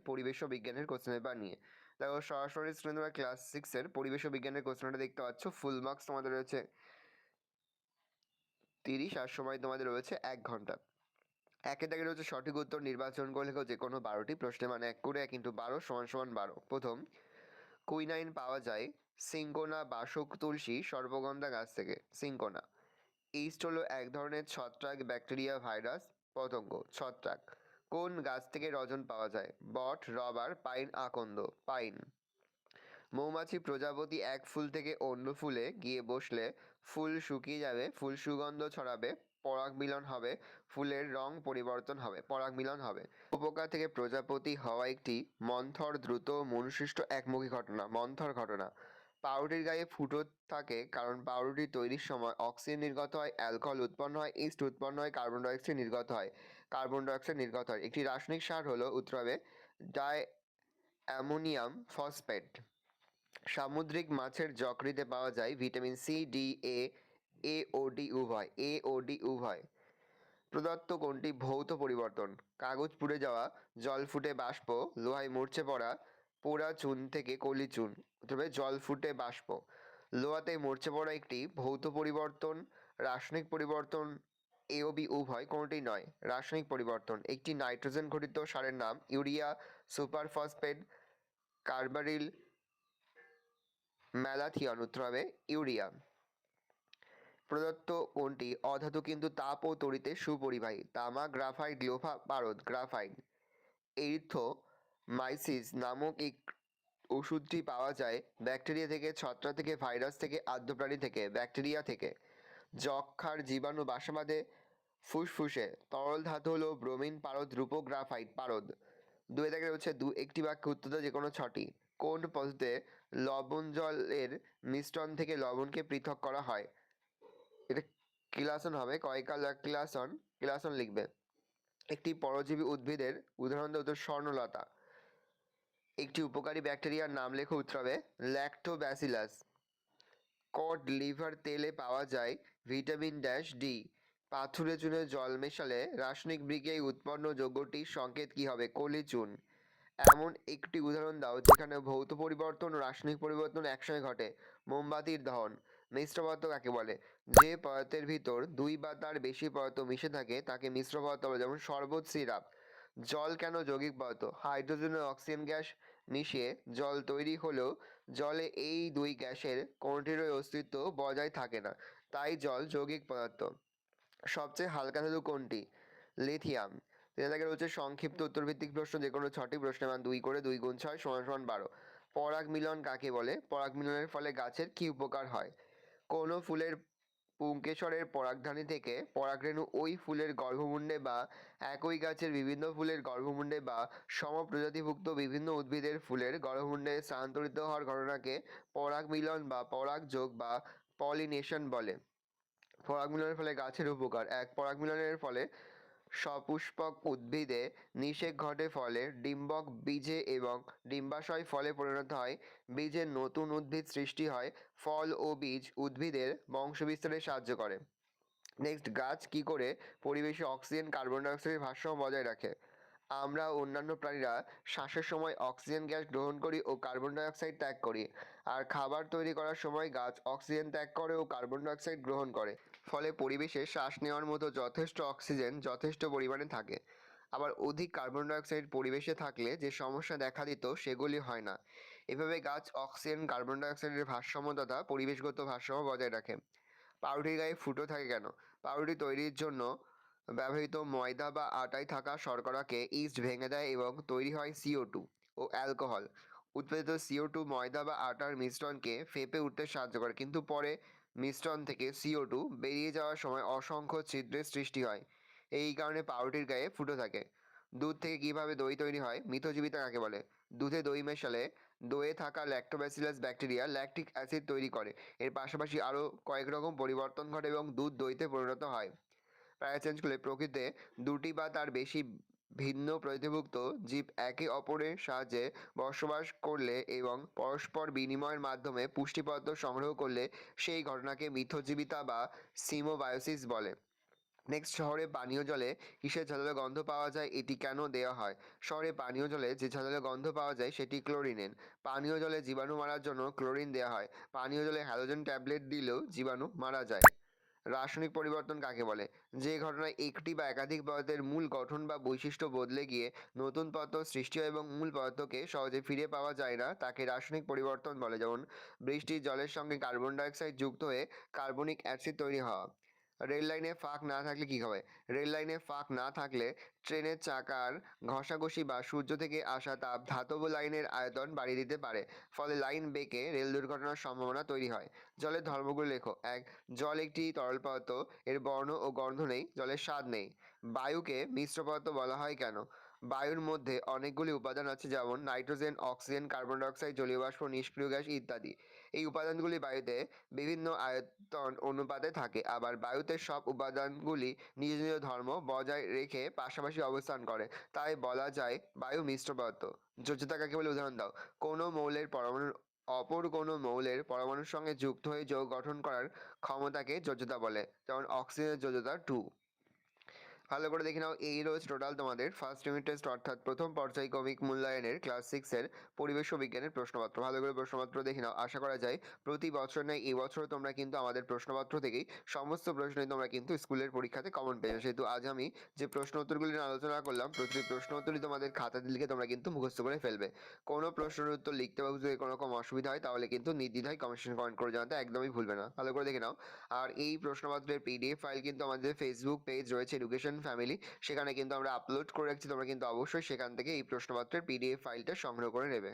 পরিবেশ ও বিজ্ঞানের question paper নিয়ে। দেখো সরাসরি স্ক্রিনে তোমরা ক্লাস 6-এর পরিবেশ ও বিজ্ঞানের কোশ্চেনটা দেখতে পাচ্ছ। ফুল মার্কস তোমাদের রয়েছে 30 আর সময় তোমাদের রয়েছে 1 ঘন্টা। একে দাগে রয়েছে সঠিক উত্তর নির্বাচন করে লেখো যে কোনো 12টি প্রশ্নে, মানে 1 করে 1 × 12 = 12। প্রথম, কুইনাইন পাওয়া যায় সিঙ্কোনা বাসক তুলসী সর্পগন্ধা গাছ থেকে। সিঙ্কোনা। ইস্ট হলো এক ধরনের ছত্রাক, ব্যাকটেরিয়া, ভাইরাস, পতঙ্গ। ছত্রাক। কোন গাছ থেকে রজন পাওয়া যায়? বট, রবার, পাইন, আকন্দ। পাইন। মৌমাছি প্রজাপতি এক ফুল থেকে অন্য ফুলে গিয়ে বসলে ফুল শুকিয়ে যাবে, ফুল সুগন্ধ ছড়াবে, পরাগ মিলন হবে, ফুলের রং পরিবর্তন হবে, পরাগ মিলন হবে। উপকার থেকে প্রজাপতি হওয়া একটি মন্থর, দ্রুত, মনুসৃষ্ট একমুখী ঘটনা। মন্থর ঘটনা। পাউরুটির গায়ে ফুটো থাকে কারণ পাউরুটি তৈরির সময় অক্সিজেন নির্গত হয়, অ্যালকোহল উৎপন্ন হয়, ইস্ট উৎপন্ন হয়, কার্বন ডাইঅক্সাইড নির্গত হয়। কার্বন ডাইঅক্সাইড নির্গত হয়। একটি রাসায়নিক সার হলো উত্তর হবে ডাই অ্যামোনিয়াম ফসফেট। সামুদ্রিক মাছের যকৃতে পাওয়া যায় ভিটামিন সি, ডি, এ ও ডি উভয়। এ ও ডি উভয়। প্রদত্ত কোনটি ভৌত পরিবর্তন? কাগজ পুড়ে যাওয়া, জল ফুটে বাষ্প, লোহায় মরচে পড়া, পোড়া চুন থেকে কলি চুন। তবে জল ফুটে বাষ্প। লোহাতে মরচে পড়া একটি ভৌত পরিবর্তন, রাসায়নিক পরিবর্তন। এ ও বি উভয় কোনটি নয়। রাসায়নিক পরিবর্তন। একটি নাইট্রোজেন ঘটিত সারের নাম urea, super phosphate, carbaryl, malathion. উত্তর হবে ইউরিয়া। প্রদত্ত কোনটি অধাতু কিন্তু তাপ ও তড়িতে সুপরিবাহী? তামা, গ্রাফাইট, লোহা, পারদ। গ্রাফাইট। এরিথ্রোমাইসিস নামক এক ওষুধটি পাওয়া যায় ব্যাকটেরিয়া থেকে, ছত্রাক থেকে, ভাইরাস থেকে, আদ্য প্রাণী থেকে। ব্যাকটেরিয়া থেকে। যক্ষার জীবাণু বাসা বাঁধে ফুসফুসে। তরল ধাতু হলো ব্রোমিন, পারদ, রূপক, গ্রাফাইট। পারদ। দুই দাগে রয়েছে একটি বাক্যে উত্তর দাও যে কোনো 6টি। কোন পদ্ধতিতে লবণ জলের মিশ্রণ থেকে লবণকে পৃথক করা হয়? এটা কিলাসন হবে, কিলাসন। কিলাসন লিখবে। একটি পরজীবী উদ্ভিদের উদাহরণ দাও তো স্বর্ণলতা। একটি উপকারী ব্যাকটেরিয়ার নাম লেখো। উত্তর হবে ল্যাক্টোব্যাসিলাস। কড লিভার তেলে পাওয়া যায় ভিটামিন ডি। পাথুরে চুনে জল মেশালে রাসায়নিক বিক্রিয়ায় উৎপন্ন যৌগটির সংকেত কি হবে? কলি চুন। এমন একটি উদাহরণ দাও যেখানে ভৌত পরিবর্তন ও রাসায়নিক পরিবর্তন একসঙ্গে ঘটে। মোমবাতির দহন। মিশ্র পদার্থ কাকে বলে? যে পদার্থের ভিতর 2 বা তার বেশি পদার্থ মিশে থাকে তাকে মিশ্র পদার্থ বলে, যেমন শরবত, সিরাপ। জল কেন যৌগিক পদার্থ? হাইড্রোজেন ও অক্সিজেন গ্যাস মিশিয়ে জল তৈরি হলেও জলে এই 2 গ্যাসের কোনটিরই অস্তিত্ব বজায় থাকে না, তাই জল যৌগিক পদার্থ। সবচেয়ে হালকা ধাতু কোনটি? লিথিয়াম। তিন হচ্ছে সংক্ষিপ্ত উত্তরভিত্তিক প্রশ্ন, যে কোনো 6টি প্রশ্নের মান 2 করে 2 × 6 = 12। পরাগ মিলন কাকে বলে? পরাগ মিলনের ফলে গাছের কি উপকার হয়? কোন ফুলের পুংকেশরের পরাগধানী থেকে পরাগরেণু ওই ফুলের গর্ভমুণ্ডে বা একই গাছের বিভিন্ন ফুলের গর্ভমুণ্ডে বা সমপ্রজাতিভুক্ত বিভিন্ন উদ্ভিদের ফুলের গর্ভমুণ্ডে স্থানান্তরিত হওয়ার ঘটনাকে পরাগ মিলন বা পরাগযোগ বা পলিনেশন বলে। পরাগ মিলনের ফলে গাছের উপকার। 1. পরাগ মিলনের ফলে সপুষ্পক উদ্ভিদে নিষেক ঘটে, ফলে ডিম্বক বীজে এবং ডিম্বাশয় ফলে পরিণত হয়, বীজের নতুন উদ্ভিদ সৃষ্টি হয়, ফল ও বীজ উদ্ভিদের বংশবিস্তারে সাহায্য করে। নেক্সট, গাছ কি করে পরিবেশে অক্সিজেন, কার্বন ডাইঅক্সাইডের ভারসাম্য বজায় রাখে? আমরা অন্যান্য প্রাণীরা শ্বাসের সময় অক্সিজেন গ্যাস গ্রহণ করি ও কার্বন ডাইঅক্সাইড ত্যাগ করি, আর খাবার তৈরি করার সময় গাছ অক্সিজেন ত্যাগ করে ও কার্বন ডাইঅক্সাইড গ্রহণ করে, ফলে পরিবেশে শ্বাস নেওয়ার মতো যথেষ্ট অক্সিজেন যথেষ্ট পরিমাণে থাকে। আবার অধিক কার্বন ডাইঅক্সাইড পরিবেশে থাকলে যে সমস্যা দেখা দিত সেগুলি হয় না। এভাবে গাছ অক্সিজেন, কার্বন ডাইঅক্সাইডের ভারসাম্য তথা পরিবেশগত ভারসাম্য বজায় রাখে। পাউরুটির গায়ে ফুটো থাকে কেন? পাউরুটি তৈরির জন্য ব্যবহৃত ময়দা বা আটায় থাকা শর্করাকে ইস্ট ভেঙে দেয় এবং তৈরি হয় CO2 ও অ্যালকোহল। উৎপাদিত CO2 ময়দা বা আটার মিশ্রণকে ফেঁপে উঠতে সাহায্য করে, কিন্তু পরে মিশ্রণ থেকে CO2 বেরিয়ে যাওয়ার সময় অসংখ্য ছিদ্রের সৃষ্টি হয়। এই কারণে পাউরুটির গায়ে ফুটো থাকে। দুধ থেকে কিভাবে দই তৈরি হয়? মিথজীবিতা কাকে বলে? দুধে দই মেশালে দইয়ে থাকা ল্যাক্টোব্যাসিলাস ব্যাকটেরিয়া ল্যাকটিক অ্যাসিড তৈরি করে। এর পাশাপাশি আরও কয়েক রকম পরিবর্তন ঘটে এবং দুধ দইতে পরিণত হয়। প্রায় চেঞ্জ করলে প্রকৃতিতে 2টি বা তার বেশি ভিন্ন প্রজাতিভুক্ত জীব একে অপরের সাহায্যে বসবাস করলে এবং পরস্পর বিনিময়ের মাধ্যমে পুষ্টি পদার্থ সংগ্রহ করলে সেই ঘটনাকে মিথজীবিতা বা সিমোবায়োসিস বলে। নেক্সট, শহরে পানীয় জলে কিসের ঝাঁঝালো গন্ধ পাওয়া যায়, এটি কেন দেওয়া হয়? শহরে পানীয় জলে যে ঝাঁঝালো গন্ধ পাওয়া যায় সেটি ক্লোরিনের। পানীয় জলে জীবাণু মারার জন্য ক্লোরিন দেওয়া হয়। পানীয় জলে হ্যালোজেন ট্যাবলেট দিলেও জীবাণু মারা যায়। রাসায়নিক পরিবর্তন কাকে বলে? যে ঘটনায় একটি বা একাধিক পদার্থের মূল গঠন বা বৈশিষ্ট্য বদলে গিয়ে নতুন পদার্থ সৃষ্টি হয় এবং মূল পদার্থকে সহজে ফিরে পাওয়া যায় না, তাকে রাসায়নিক পরিবর্তন বলে। যেমন বৃষ্টির জলের সঙ্গে কার্বন ডাইঅক্সাইড যুক্ত হয়ে কার্বনিক অ্যাসিড তৈরি হওয়া। রেল লাইনে ফাঁক না থাকলে কি হবে? রেল লাইনে ফাঁক না থাকলে ট্রেনের চাকার ঘষাঘষি বা সূর্য থেকে আসা তাপ ধাতব লাইনের আয়তন বাড়িয়ে দিতে পারে, ফলে লাইন বেঁকে রেল দুর্ঘটনার সম্ভাবনা তৈরি হয়। জলের ধর্মগুলো লেখো। 1. জল একটি তরল পদার্থ, এর বর্ণ ও গন্ধ নেই, জলের স্বাদ নেই। বায়ুকে মিশ্র পদার্থ বলা হয় কেন? বায়ুর মধ্যে অনেকগুলি উপাদান আছে, যেমন নাইট্রোজেন, অক্সিজেন, কার্বন ডাইঅক্সাইড, জলীয় বাষ্প, নিষ্ক্রিয় গ্যাস ইত্যাদি। এই উপাদানগুলি বায়ুতে বিভিন্ন আয়তন অনুপাতে থাকে, আবার বায়ুতে সব উপাদানগুলি নিজ নিজ ধর্ম বজায় রেখে পাশাপাশি অবস্থান করে, তাই বলা যায় বায়ু মিশ্র পদার্থ। যোজ্যতা কাকে বলে? উদাহরণ দাও। কোনো মৌলের পরমাণুর অপর কোনো মৌলের পরমাণুর সঙ্গে যুক্ত হয়ে যৌগ গঠন করার ক্ষমতাকে যোজ্যতা বলে। যেমন অক্সিজেনের যোজ্যতা 2। ভালো করে দেখে নাও, এই রয়েছে টোটাল তোমাদের ফার্স্ট ইউনিট টেস্ট অর্থাৎ প্রথম পর্যায়ক্রমিক মূল্যায়নের ক্লাস 6-এর পরিবেশ ও বিজ্ঞানের প্রশ্নপত্র। ভালো করে প্রশ্নপত্র দেখে নাও। আশা করা যায় প্রতি বছর নয়, এই বছরও তোমরা কিন্তু আমাদের প্রশ্নপত্র থেকেই সমস্ত প্রশ্নই তোমরা কিন্তু স্কুলের পরীক্ষাতে কমন পেয়েছো। সেহেতু আজ আমি যে প্রশ্ন উত্তরগুলি নিয়ে আলোচনা করলাম, প্রতিটি প্রশ্ন উত্তরই তোমাদের খাতাতে লিখে তোমরা কিন্তু মুখস্থ করে ফেলবে। কোনো প্রশ্নের উত্তর লিখতে বা বুঝতে কোনো রকম অসুবিধা হয় তাহলে কিন্তু নির্দ্বিধায় কমেন্ট করে জানাতে একদমই ভুলবে না। ভালো করে দেখে নাও। আর এই প্রশ্নপত্রের পিডিএফ ফাইল কিন্তু আমাদের ফেসবুক পেজ রয়েছে এডুকেশন ফ্যামিলি, সেখানে কিন্তু আমরা আপলোড করে রাখছি। তোমরা কিন্তু অবশ্যই সেখান থেকে এই প্রশ্নপত্রের পিডিএফ ফাইলটা সংগ্রহ করে নেবে।